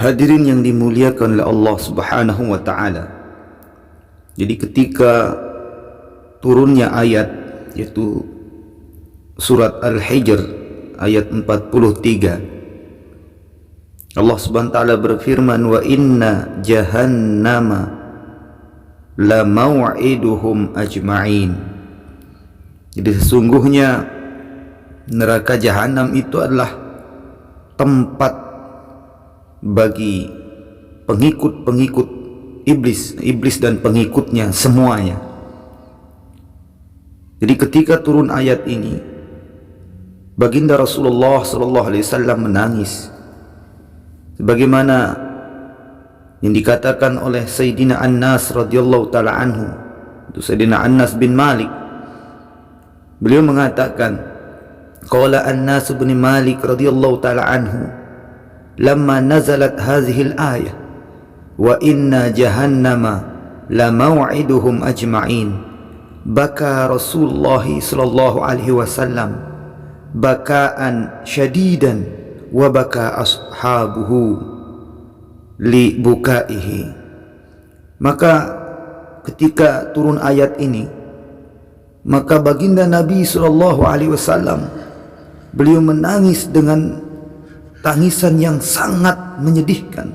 Hadirin yang dimuliakan oleh Allah Subhanahu wa taala. Jadi ketika turunnya ayat, yaitu surat Al-Hijr ayat 43, Allah Subhanahu wa taala berfirman, wa inna jahannama la maw'iduhum ajma'in. Jadi sesungguhnya neraka jahanam itu adalah tempat bagi pengikut-pengikut iblis dan pengikutnya semuanya. Jadi ketika turun ayat ini, baginda Rasulullah sallallahu alaihi wasallam menangis sebagaimana yang dikatakan oleh Sayyidina Anas radhiyallahu taala anhu. Itu Sayyidina Anas bin Malik. Beliau mengatakan, qala Anas bin Malik radhiyallahu taala anhu, lamma nazalat hadhihi al-ayah wa inna jahannama la maw'iduhum ajma'in, baka Rasulullah sallallahu alaihi wasallam bakaan syadidan wa baka ashabuhu li bukaihi. Maka ketika turun ayat ini, maka baginda Nabi sallallahu alaihi wasallam beliau menangis dengan tangisan yang sangat menyedihkan,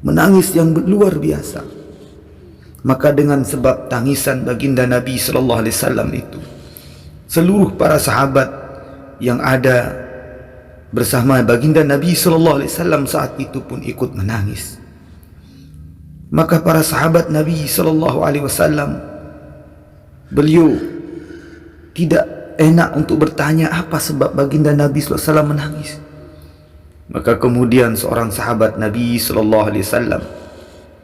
menangis yang luar biasa. Maka dengan sebab tangisan baginda Nabi sallallahu alaihi wasallam itu, seluruh para sahabat yang ada bersama baginda Nabi sallallahu alaihi wasallam saat itu pun ikut menangis. Maka para sahabat Nabi sallallahu alaihi wasallam, beliau tidak enak untuk bertanya apa sebab baginda Nabi sallallahu alaihi wasallam menangis. Maka kemudian seorang sahabat Nabi sallallahu alaihi wasallam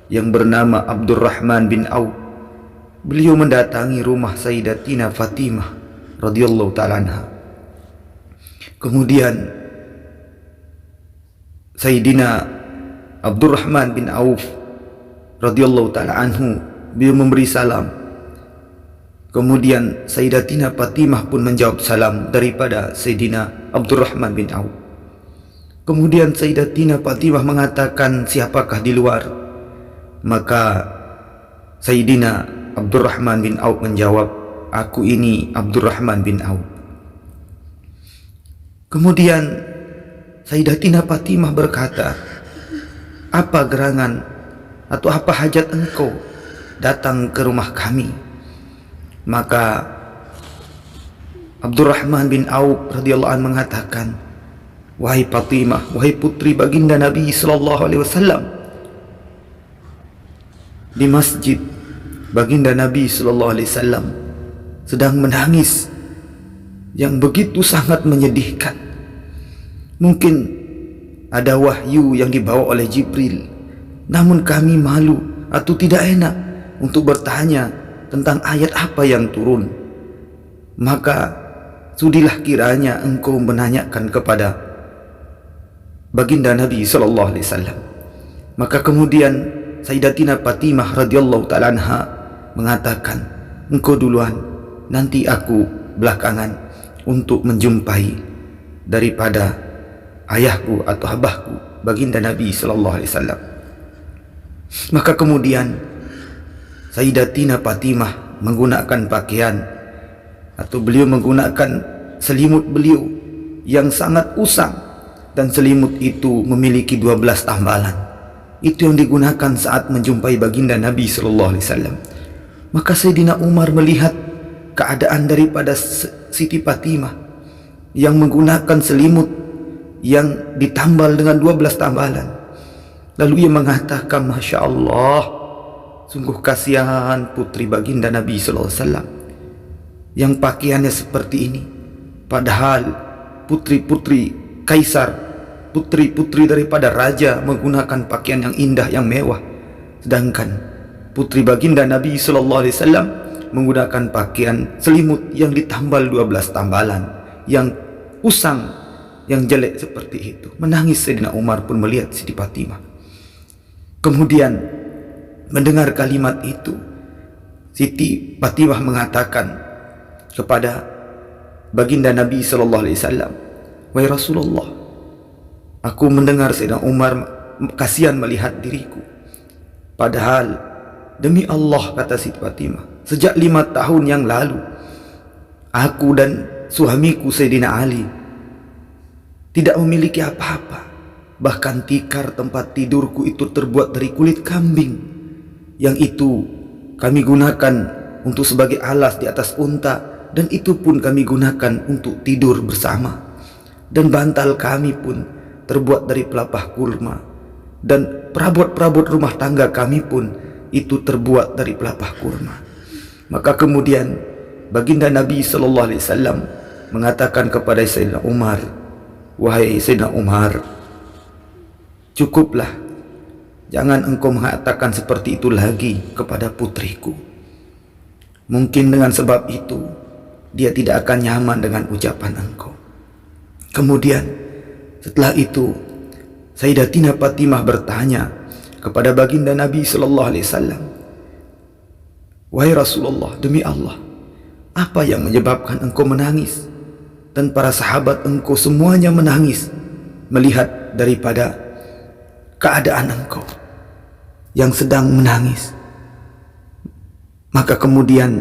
yang bernama Abdurrahman bin Auf, beliau mendatangi rumah Sayyidatina Fatimah radhiyallahu taala anha. Kemudian Sayyidina Abdurrahman bin Auf radhiyallahu taala anhu beliau memberi salam. Kemudian Sayyidatina Fatimah pun menjawab salam daripada Sayyidina Abdurrahman bin Auf. Kemudian Sayyidatina Fatimah mengatakan, siapakah di luar? Maka Sayyidina Abdurrahman bin Auf menjawab, aku ini Abdurrahman bin Auf. Kemudian Sayyidatina Fatimah berkata, apa gerangan atau apa hajat engkau datang ke rumah kami? Maka Abdurrahman bin Auf radhiyallahu anhu mengatakan, wahai Fatimah, wahai putri baginda Nabi sallallahu alaihi wasallam, di masjid baginda Nabi sallallahu alaihi wasallam sedang menangis yang begitu sangat menyedihkan. Mungkin ada wahyu yang dibawa oleh Jibril, namun kami malu atau tidak enak untuk bertanya tentang ayat apa yang turun. Maka sudilah kiranya engkau menanyakan kepada baginda Nabi sallallahu alaihi wasallam. Maka kemudian Sayyidatina Fatimah radhiyallahu taala anha mengatakan, engkau duluan, nanti aku belakangan untuk menjumpai daripada ayahku atau abahku baginda Nabi sallallahu alaihi wasallam. Maka kemudian Sayyidatina Fatimah menggunakan pakaian atau beliau menggunakan selimut beliau yang sangat usang, dan selimut itu memiliki 12 tambalan. Itu yang digunakan saat menjumpai baginda Nabi sallallahu alaihi wasallam. Maka Sayyidina Umar melihat keadaan daripada Siti Fatimah yang menggunakan selimut yang ditambal dengan 12 tambalan. Lalu ia mengatakan, Masya Allah, sungguh kasihan putri baginda Nabi sallallahu alaihi wasallam yang pakaiannya seperti ini. Padahal putri-putri kaisar, putri-putri daripada raja menggunakan pakaian yang indah, yang mewah. Sedangkan putri baginda Nabi sallallahu alaihi wasallam menggunakan pakaian selimut yang ditambal 12 tambalan, yang usang, yang jelek seperti itu. Menangis Sayyidina Umar pun melihat Siti Fatimah. Kemudian mendengar kalimat itu, Siti Fatimah mengatakan kepada baginda Nabi sallallahu alaihi wasallam, wahai Rasulullah, aku mendengar Sayyidina Umar kasihan melihat diriku. Padahal demi Allah, kata Siti Fatimah, sejak 5 tahun yang lalu aku dan suamiku Sayyidina Ali tidak memiliki apa-apa. Bahkan tikar tempat tidurku itu terbuat dari kulit kambing, yang itu kami gunakan untuk sebagai alas di atas unta, dan itu pun kami gunakan untuk tidur bersama. Dan bantal kami pun terbuat dari pelepah kurma, dan perabot-perabot rumah tangga kami pun itu terbuat dari pelepah kurma. Maka kemudian baginda Nabi SAW mengatakan kepada Sayyidina Umar, "Wahai Sayyidina Umar, cukuplah, jangan engkau mengatakan seperti itu lagi kepada putriku. Mungkin dengan sebab itu dia tidak akan nyaman dengan ucapan engkau." Kemudian setelah itu Sayyidatina Fatimah bertanya kepada baginda Nabi SAW, "Wahai Rasulullah, demi Allah, apa yang menyebabkan engkau menangis dan para sahabat engkau semuanya menangis melihat daripada keadaan engkau yang sedang menangis?" Maka kemudian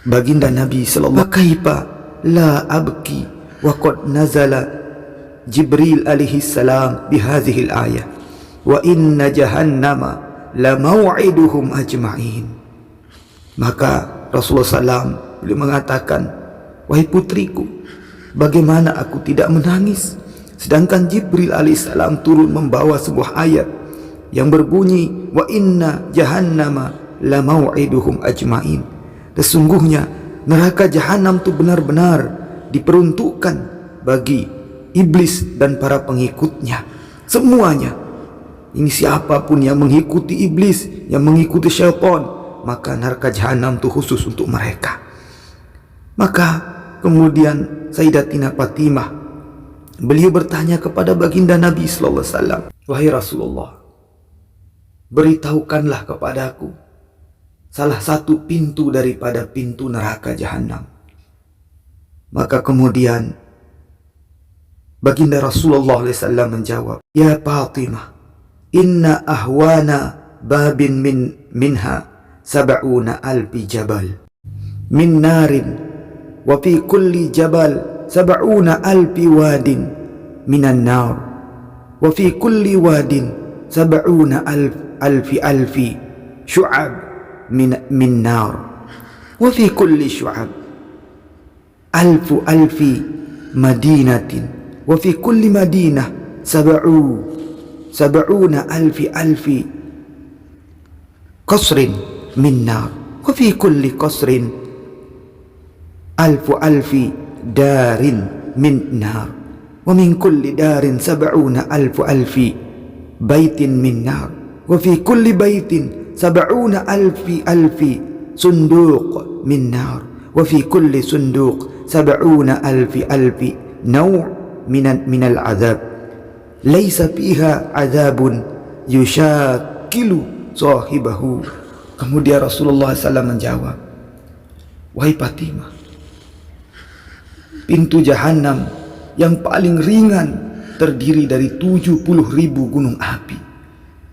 baginda Nabi sallallahu alaihi wasallam, "La abki wa qad nazala Jibril alaihi salam bihadhihi al-ayah wa inna jahannama la maw'iduhum ajma'in." Maka Rasulullah SAW beliau mengatakan, "Wahai putriku, bagaimana aku tidak menangis sedangkan Jibril alaihissalam turun membawa sebuah ayat yang berbunyi, wa inna jahannama la maw'iduhum ajma'in." Sesungguhnya neraka jahanam itu benar-benar diperuntukkan bagi iblis dan para pengikutnya semuanya. Ini siapapun yang mengikuti iblis, yang mengikuti syaitan, maka neraka jahanam itu khusus untuk mereka. Maka kemudian Sayyidatina Fatimah, beliau bertanya kepada baginda Nabi SAW, "Wahai Rasulullah, beritahukanlah kepadaku salah satu pintu daripada pintu neraka jahanam." Maka kemudian baginda Rasulullah SAW menjawab, "Ya Fatimah, inna ahwana babin minha sab'una alfi jabal min narin wa fi kulli jabal sab'una alfi wadin minan nar wa fi kulli wadin sab'una alfi syu'ab min nar wa fi kulli syu'ab alfi madinatin wa fi kulli madinah sab'una alfi qasrin min nar wa fi kulli qasrin alfi darin min nar wa min kulli darin sab'una alfi baitin min nar wa fi kulli baitin sab'una alfi sunduq min nar wa fi kulli sunduq sab'una alfi naw' min al-'adab laisa fiha 'adabun yushakilu sahibahu." Kemudian Rasulullah SAW menjawab, "Wahai Fatimah, pintu jahanam yang paling ringan terdiri dari 70.000 gunung api.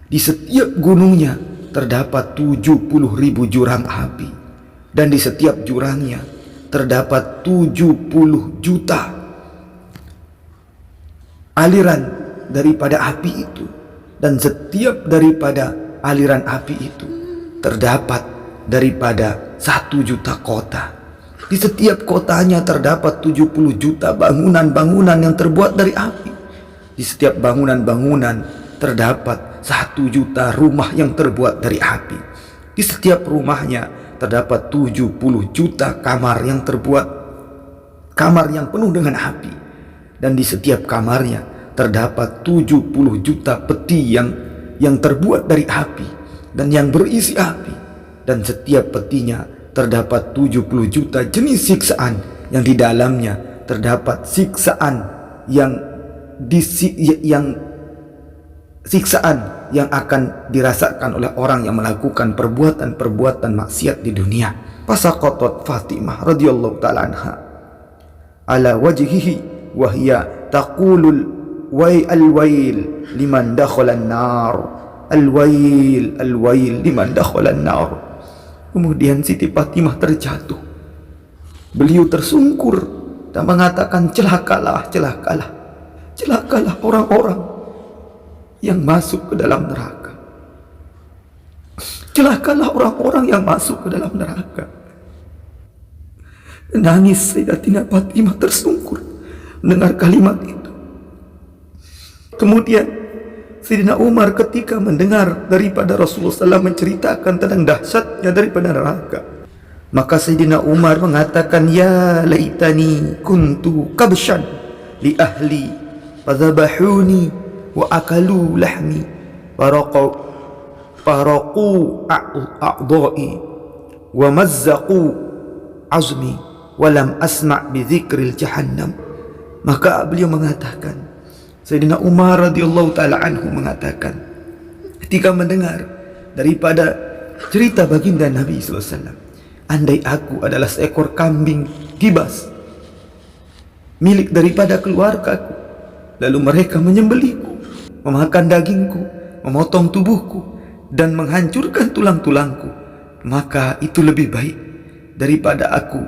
Di setiap gunungnya terdapat 70.000 jurang api, dan di setiap jurangnya terdapat 70 juta aliran daripada api itu, dan setiap daripada aliran api itu terdapat daripada 1 juta kota. Di setiap kotanya terdapat 70 juta bangunan-bangunan yang terbuat dari api. Di setiap bangunan-bangunan terdapat 1 juta rumah yang terbuat dari api. Di setiap rumahnya terdapat 70 juta kamar yang penuh dengan api. Dan di setiap kamarnya terdapat 70 juta peti yang terbuat dari api dan yang berisi api. Dan setiap petinya terdapat 70 juta jenis siksaan yang di dalamnya terdapat siksaan siksaan yang akan dirasakan oleh orang yang melakukan perbuatan-perbuatan maksiat di dunia. Fasaqatat Fatimah radhiyallahu ta'ala anha ala wajhihi wa hiya taqulul Al-wail liman dakhalan nar. Al-wail liman dakhalan nar. Kemudian Siti Fatimah terjatuh. Beliau tersungkur dan mengatakan, celakalah orang-orang yang masuk ke dalam neraka. Celakalah orang-orang yang masuk ke dalam neraka. Menangis Sayyidatina Fatimah tersungkur mendengar kalimat itu. Kemudian Sayyidina Umar ketika mendengar daripada Rasulullah SAW menceritakan tentang dahsyatnya daripada neraka, maka Sayyidina Umar mengatakan, ya laitani kuntu kabshan li ahli fadhabahuni wa akalu lahmi faraqu a'dha'i wa mazzaqu azmi walam asma' bi dzikril jahannam. Maka beliau mengatakan, Sayyidina Umar radhiyallahu taala anhu mengatakan, ketika mendengar daripada cerita baginda Nabi sallallahu alaihi wasallam, andai aku adalah seekor kambing gibas milik daripada keluargaku, lalu mereka menyembelihku, memakan dagingku, memotong tubuhku dan menghancurkan tulang-tulangku, maka itu lebih baik daripada aku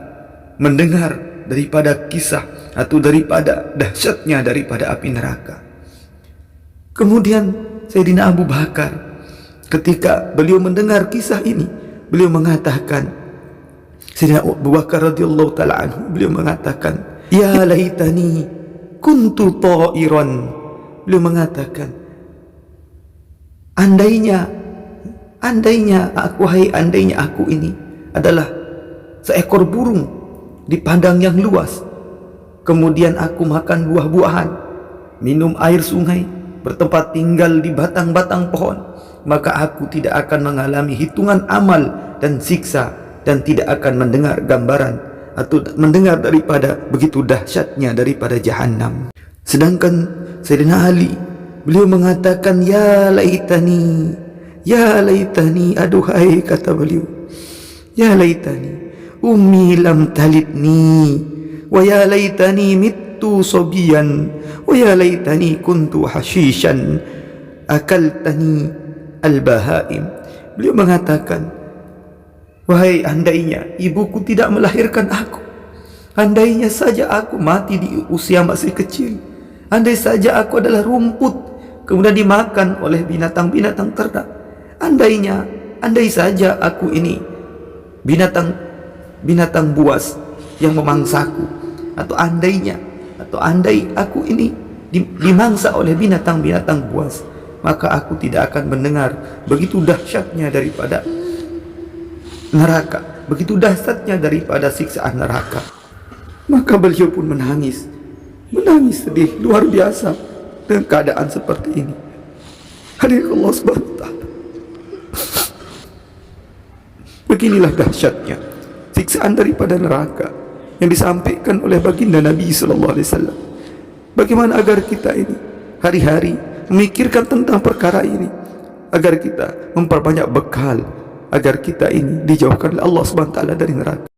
mendengar daripada kisah atau daripada dahsyatnya daripada api neraka. Kemudian Sayyidina Abu Bakar ketika beliau mendengar kisah ini, beliau mengatakan, Sayyidina Abu Bakar radhiyallahu taala anhu, beliau mengatakan, ya laitani kuntu ta'iran. Beliau mengatakan, andainya aku ini adalah seekor burung di padang yang luas, kemudian aku makan buah-buahan, minum air sungai, bertempat tinggal di batang-batang pohon, maka aku tidak akan mengalami hitungan amal dan siksa, dan tidak akan mendengar gambaran atau mendengar daripada begitu dahsyatnya daripada Jahannam. Sedangkan Sayyidina Ali, beliau mengatakan, ya laitani, aduhai, kata beliau, ya laitani ummi lam talidni, wa ya laitani mittu sobiyan, wa ya laitani kuntu hashishan akaltani al-bahaim. Beliau mengatakan, wahai andainya ibuku tidak melahirkan aku, andainya saja aku mati di usia masih kecil, andai saja aku adalah rumput kemudian dimakan oleh binatang-binatang ternak, andai saja aku ini binatang buas yang memangsaku, atau andai aku ini dimangsa oleh binatang-binatang buas, maka aku tidak akan mendengar begitu dahsyatnya daripada neraka, begitu dahsyatnya daripada siksaan neraka. Maka beliau pun menangis sedih luar biasa dengan keadaan seperti ini. Hadirin Allah Subhanahu wa taala, beginilah dahsyatnya siksaan daripada neraka yang disampaikan oleh baginda Nabi sallallahu alaihi wasallam. Bagaimana agar kita ini hari-hari memikirkan tentang perkara ini, agar kita memperbanyak bekal, agar kita ini dijauhkan oleh Allah Subhanahu wa taala dari neraka.